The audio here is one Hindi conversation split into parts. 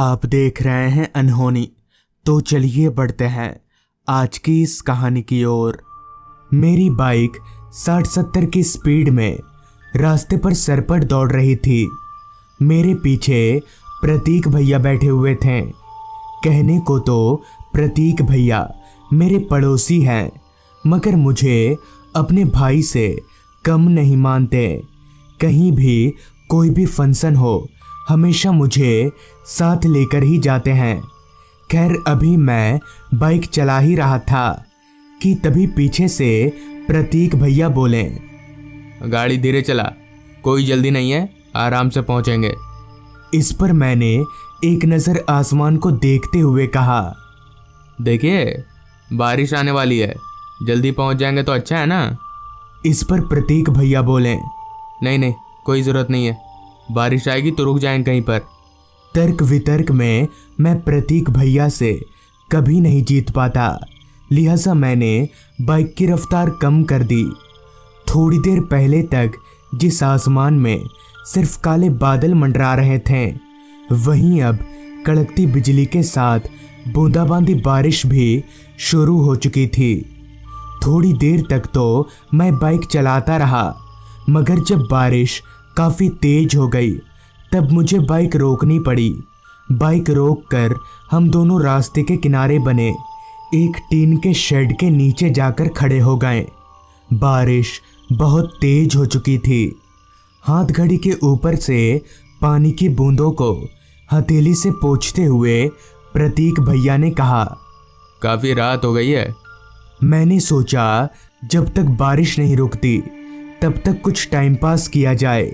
आप देख रहे हैं अनहोनी। तो चलिए बढ़ते हैं आज की इस कहानी की ओर। मेरी बाइक 60-70 की स्पीड में रास्ते पर सरपट दौड़ रही थी। मेरे पीछे प्रतीक भैया बैठे हुए थे। कहने को तो प्रतीक भैया मेरे पड़ोसी हैं, मगर मुझे अपने भाई से कम नहीं मानते। कहीं भी कोई भी फंक्शन हो हमेशा मुझे साथ लेकर ही जाते हैं। खैर अभी मैं बाइक चला ही रहा था कि तभी पीछे से प्रतीक भैया बोले, गाड़ी धीरे चला, कोई जल्दी नहीं है, आराम से पहुंचेंगे। इस पर मैंने एक नज़र आसमान को देखते हुए कहा, देखिए बारिश आने वाली है, जल्दी पहुंच जाएंगे तो अच्छा है ना। इस पर प्रतीक भैया बोले, नहीं नहीं कोई ज़रूरत नहीं है, बारिश आएगी तो रुक जाएंगे कहीं पर। तर्क वितर्क में मैं प्रतीक भैया से कभी नहीं जीत पाता, लिहाजा मैंने बाइक की रफ्तार कम कर दी। थोड़ी देर पहले तक जिस आसमान में सिर्फ काले बादल मंडरा रहे थे, वहीं अब कड़कती बिजली के साथ बूंदाबांदी बारिश भी शुरू हो चुकी थी। थोड़ी देर तक तो मैं बाइक चलाता रहा, मगर जब बारिश काफ़ी तेज हो गई तब मुझे बाइक रोकनी पड़ी। बाइक रोककर हम दोनों रास्ते के किनारे बने एक टीन के शेड के नीचे जाकर खड़े हो गए। बारिश बहुत तेज हो चुकी थी। हाथ घड़ी के ऊपर से पानी की बूंदों को हथेली से पोंछते हुए प्रतीक भैया ने कहा, काफ़ी रात हो गई है। मैंने सोचा जब तक बारिश नहीं रुकती तब तक कुछ टाइम पास किया जाए,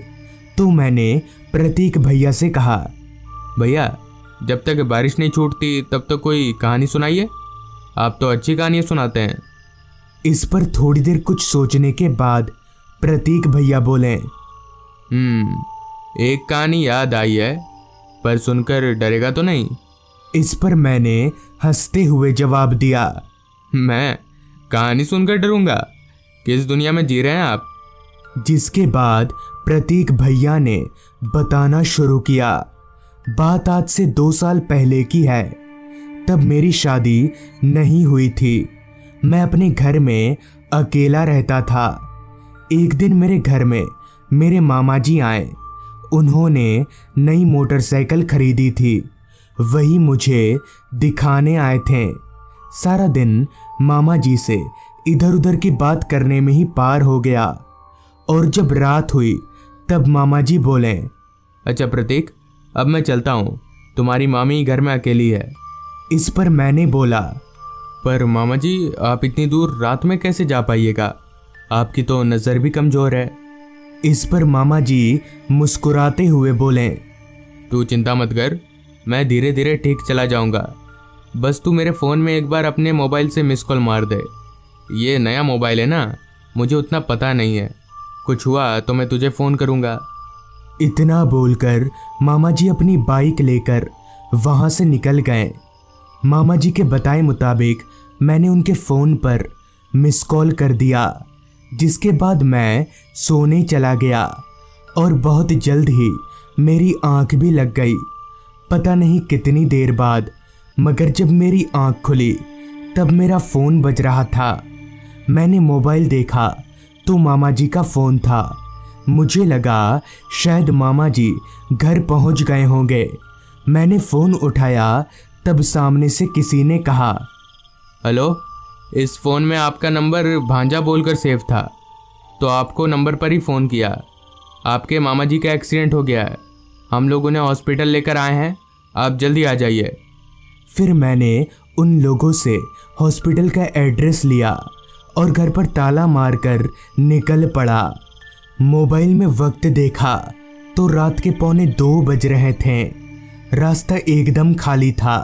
तो मैंने प्रतीक भैया से कहा, भैया जब तक बारिश नहीं छूटती तब तक कोई कहानी सुनाइए, आप तो अच्छी कहानियाँ सुनाते हैं। इस पर थोड़ी देर कुछ सोचने के बाद प्रतीक भैया बोले, एक कहानी याद आई है, पर सुनकर डरेगा तो नहीं। इस पर मैंने हंसते हुए जवाब दिया, मैं कहानी सुनकर डरूंगा? किस दुनिया में जी रहे हैं आप? जिसके बाद प्रतीक भैया ने बताना शुरू किया। बात आज से 2 साल पहले की है। तब मेरी शादी नहीं हुई थी। मैं अपने घर में अकेला रहता था। एक दिन मेरे घर में मेरे मामा जी आए। उन्होंने नई मोटरसाइकिल खरीदी थी, वही मुझे दिखाने आए थे। सारा दिन मामा जी से इधर उधर की बात करने में ही पार हो गया, और जब रात हुई तब मामा जी बोले, अच्छा प्रतीक अब मैं चलता हूँ, तुम्हारी मामी घर में अकेली है। इस पर मैंने बोला, पर मामा जी आप इतनी दूर रात में कैसे जा पाइएगा, आपकी तो नज़र भी कमज़ोर है। इस पर मामा जी मुस्कुराते हुए बोले, तू चिंता मत कर, मैं धीरे धीरे ठीक चला जाऊँगा। बस तू मेरे फ़ोन में एक बार अपने मोबाइल से मिस कॉल मार दे। ये नया मोबाइल है ना, मुझे उतना पता नहीं है, कुछ हुआ तो मैं तुझे फ़ोन करूँगा। इतना बोलकर मामा जी अपनी बाइक लेकर वहाँ से निकल गए। मामा जी के बताए मुताबिक मैंने उनके फ़ोन पर मिस कॉल कर दिया, जिसके बाद मैं सोने चला गया और बहुत जल्द ही मेरी आँख भी लग गई। पता नहीं कितनी देर बाद, मगर जब मेरी आँख खुली तब मेरा फ़ोन बज रहा था। मैंने मोबाइल देखा तो मामा जी का फ़ोन था। मुझे लगा शायद मामा जी घर पहुंच गए होंगे। मैंने फ़ोन उठाया तब सामने से किसी ने कहा, हेलो, इस फ़ोन में आपका नंबर भांजा बोलकर सेव था, तो आपको नंबर पर ही फ़ोन किया। आपके मामा जी का एक्सीडेंट हो गया है, हम लोग उन्हें हॉस्पिटल लेकर आए हैं, आप जल्दी आ जाइए। फिर मैंने उन लोगों से हॉस्पिटल का एड्रेस लिया और घर पर ताला मारकर निकल पड़ा। मोबाइल में वक्त देखा तो रात के 1:45 बज रहे थे। रास्ता एकदम खाली था।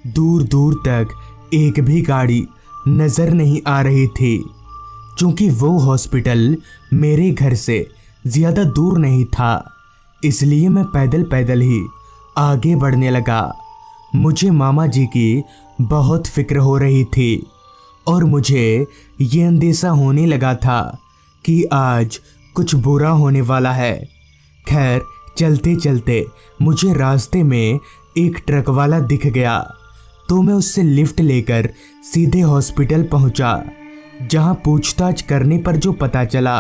दूर दूर तक एक भी गाड़ी नज़र नहीं आ रही थी। चूँकि वो हॉस्पिटल मेरे घर से ज़्यादा दूर नहीं था, इसलिए मैं पैदल पैदल ही आगे बढ़ने लगा। मुझे मामा जी की बहुत फिक्र हो रही थी और मुझे ये अंदेशा होने लगा था कि आज कुछ बुरा होने वाला है। खैर चलते चलते मुझे रास्ते में एक ट्रक वाला दिख गया तो मैं उससे लिफ्ट लेकर सीधे हॉस्पिटल पहुंचा, जहां पूछताछ करने पर जो पता चला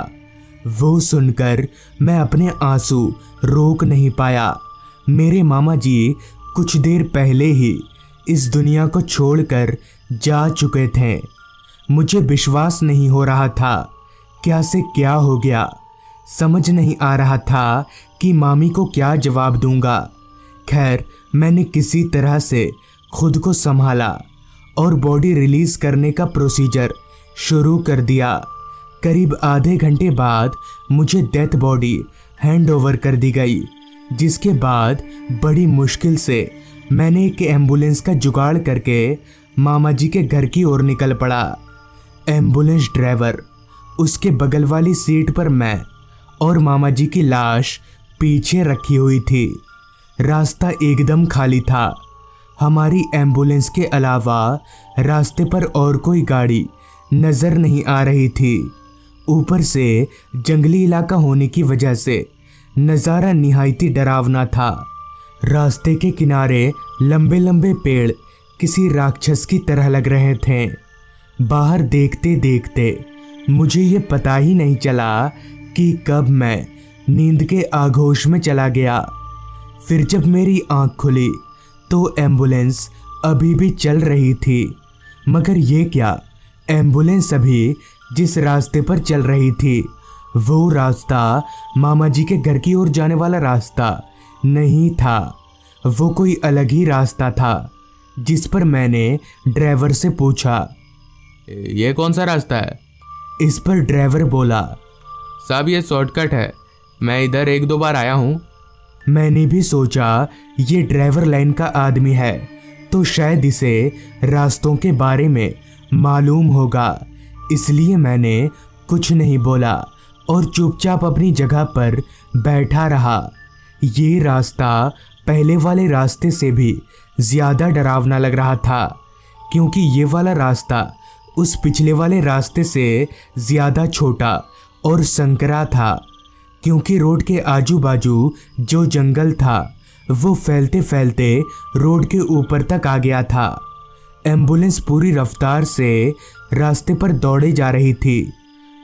वो सुनकर मैं अपने आंसू रोक नहीं पाया। मेरे मामा जी कुछ देर पहले ही इस दुनिया को छोड़कर जा चुके थे। मुझे विश्वास नहीं हो रहा था क्या से क्या हो गया। समझ नहीं आ रहा था कि मामी को क्या जवाब दूंगा। खैर, मैंने किसी तरह से खुद को संभाला और बॉडी रिलीज करने का प्रोसीजर शुरू कर दिया। करीब आधे घंटे बाद मुझे डेथ बॉडी हैंड ओवर कर दी गई, जिसके बाद बड़ी मुश्किल से मैंने एक एम्बुलेंस का जुगाड़ करके मामा जी के घर की ओर निकल पड़ा। एम्बुलेंस ड्राइवर, उसके बगल वाली सीट पर मैं और मामा जी की लाश पीछे रखी हुई थी। रास्ता एकदम खाली था। हमारी एम्बुलेंस के अलावा रास्ते पर और कोई गाड़ी नज़र नहीं आ रही थी। ऊपर से जंगली इलाका होने की वजह से नज़ारा निहायती डरावना था। रास्ते के किनारे लंबे लंबे पेड़ किसी राक्षस की तरह लग रहे थे। बाहर देखते देखते मुझे ये पता ही नहीं चला कि कब मैं नींद के आगोश में चला गया। फिर जब मेरी आंख खुली तो एम्बुलेंस अभी भी चल रही थी। मगर ये क्या, एम्बुलेंस अभी जिस रास्ते पर चल रही थी वो रास्ता मामा जी के घर की ओर जाने वाला रास्ता नहीं था। वो कोई अलग ही रास्ता था, जिस पर मैंने ड्राइवर से पूछा, ये कौन सा रास्ता है? इस पर ड्राइवर बोला, साहब ये शॉर्टकट है, मैं इधर 1-2 बार आया हूँ। मैंने भी सोचा ये ड्राइवर लाइन का आदमी है तो शायद इसे रास्तों के बारे में मालूम होगा, इसलिए मैंने कुछ नहीं बोला और चुपचाप अपनी जगह पर बैठा रहा। ये रास्ता पहले वाले रास्ते से भी ज़्यादा डरावना लग रहा था, क्योंकि ये वाला रास्ता उस पिछले वाले रास्ते से ज़्यादा छोटा और संकरा था। क्योंकि रोड के आजू बाजू जो जंगल था वो फैलते फैलते रोड के ऊपर तक आ गया था। एम्बुलेंस पूरी रफ्तार से रास्ते पर दौड़े जा रही थी।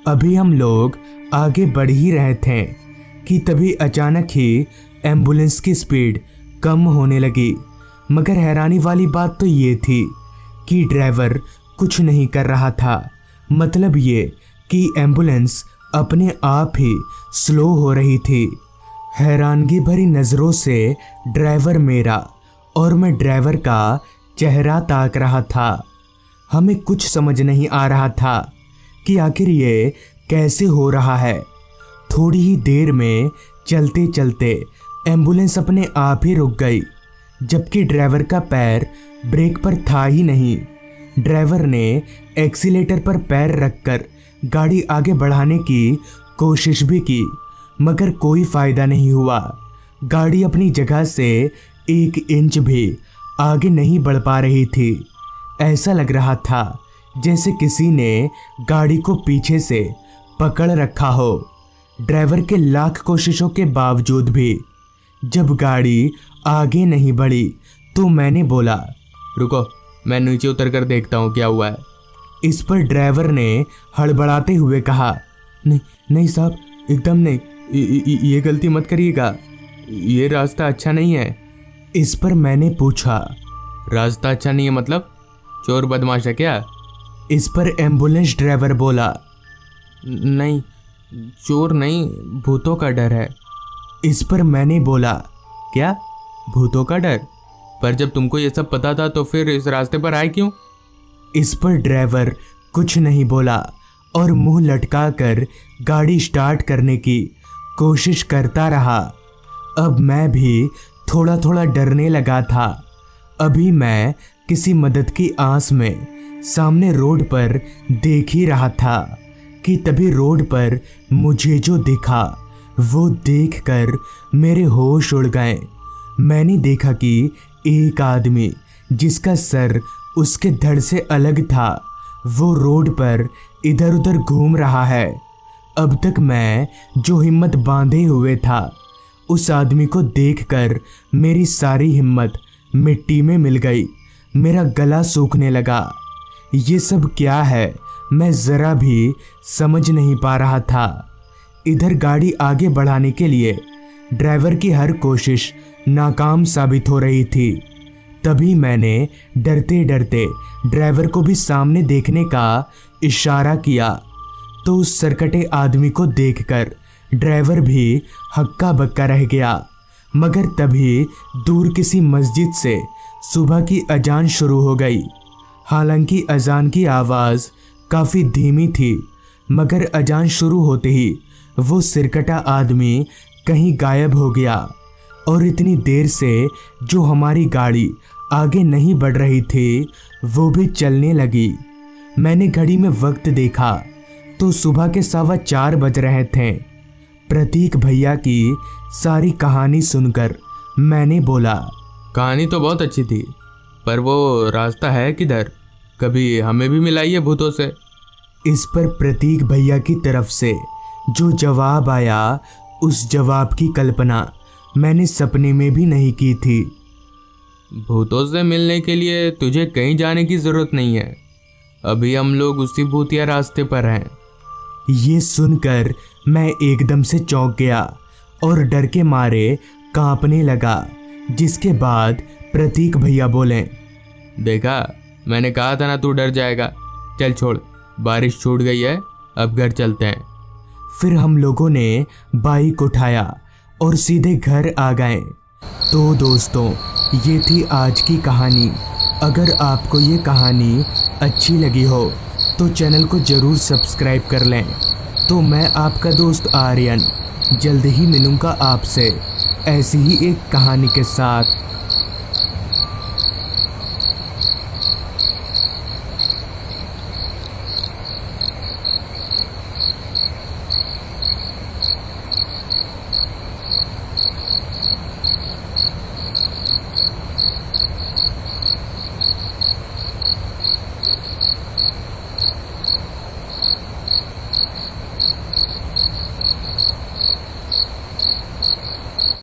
अभी हम लोग आगे बढ़ ही रहे थे कि तभी अचानक ही एम्बुलेंस की स्पीड कम होने लगी। मगर हैरानी वाली बात तो ये थी कि ड्राइवर कुछ नहीं कर रहा था। मतलब ये कि एम्बुलेंस अपने आप ही स्लो हो रही थी। हैरानगी भरी नज़रों से ड्राइवर मेरा और मैं ड्राइवर का चेहरा ताक रहा था। हमें कुछ समझ नहीं आ रहा था कि आखिर ये कैसे हो रहा है। थोड़ी ही देर में चलते चलते एम्बुलेंस अपने आप ही रुक गई, जबकि ड्राइवर का पैर ब्रेक पर था ही नहीं। ड्राइवर ने एक्सीलेटर पर पैर रखकर गाड़ी आगे बढ़ाने की कोशिश भी की, मगर कोई फ़ायदा नहीं हुआ। गाड़ी अपनी जगह से 1 इंच भी आगे नहीं बढ़ पा रही थी। ऐसा लग रहा था जैसे किसी ने गाड़ी को पीछे से पकड़ रखा हो। ड्राइवर के लाख कोशिशों के बावजूद भी जब गाड़ी आगे नहीं बढ़ी तो मैंने बोला, रुको, मैं नीचे उतर कर देखता हूँ क्या हुआ है। इस पर ड्राइवर ने हड़बड़ाते हुए कहा, नहीं नहीं साहब, एकदम नहीं, ये गलती मत करिएगा, ये रास्ता अच्छा नहीं है। इस पर मैंने पूछा, रास्ता अच्छा नहीं है मतलब चोर बदमाश है क्या? इस पर एम्बुलेंस ड्राइवर बोला, नहीं, चोर नहीं, भूतों का डर है। इस पर मैंने बोला, क्या भूतों का डर? पर जब तुमको ये सब पता था तो फिर इस रास्ते पर आए क्यों? इस पर ड्राइवर कुछ नहीं बोला और मुंह लटकाकर गाड़ी स्टार्ट करने की कोशिश करता रहा। अब मैं भी थोड़ा थोड़ा डरने लगा था। अभी मैं किसी मदद की आस में सामने रोड पर देख ही रहा था कि तभी रोड पर मुझे जो दिखा वो देखकर मेरे होश उड़ गए। मैंने देखा कि एक आदमी जिसका सर उसके धड़ से अलग था वो रोड पर इधर उधर घूम रहा है। अब तक मैं जो हिम्मत बांधे हुए था उस आदमी को देखकर मेरी सारी हिम्मत मिट्टी में मिल गई। मेरा गला सूखने लगा। ये सब क्या है, मैं ज़रा भी समझ नहीं पा रहा था। इधर गाड़ी आगे बढ़ाने के लिए ड्राइवर की हर कोशिश नाकाम साबित हो रही थी। तभी मैंने डरते डरते ड्राइवर को भी सामने देखने का इशारा किया, तो उस सरकटे आदमी को देखकर ड्राइवर भी हक्का बक्का रह गया। मगर तभी दूर किसी मस्जिद से सुबह की अजान शुरू हो गई। हालांकि अजान की आवाज़ काफ़ी धीमी थी, मगर अजान शुरू होते ही वो सिरकटा आदमी कहीं गायब हो गया और इतनी देर से जो हमारी गाड़ी आगे नहीं बढ़ रही थी वो भी चलने लगी। मैंने घड़ी में वक्त देखा तो सुबह के 4:15 बज रहे थे। प्रतीक भैया की सारी कहानी सुनकर मैंने बोला, कहानी तो बहुत अच्छी थी, पर वो रास्ता है किधर? कभी हमें भी मिलाइए भूतों से। इस पर प्रतीक भैया की तरफ से जो जवाब आया, उस जवाब की कल्पना मैंने सपने में भी नहीं की थी। भूतों से मिलने के लिए तुझे कहीं जाने की ज़रूरत नहीं है, अभी हम लोग उसी भूतिया रास्ते पर हैं। ये सुनकर मैं एकदम से चौंक गया और डर के मारे कांपने लगा। जिसके बाद प्रतीक भैया बोले, देखा, मैंने कहा था ना तू डर जाएगा। चल छोड़, बारिश छूट गई है, अब घर चलते हैं। फिर हम लोगों ने बाइक उठाया और सीधे घर आ गए। तो दोस्तों, ये थी आज की कहानी। अगर आपको ये कहानी अच्छी लगी हो तो चैनल को ज़रूर सब्सक्राइब कर लें। तो मैं आपका दोस्त आर्यन जल्द ही मिलूँगा आपसे ऐसी ही एक कहानी के साथ।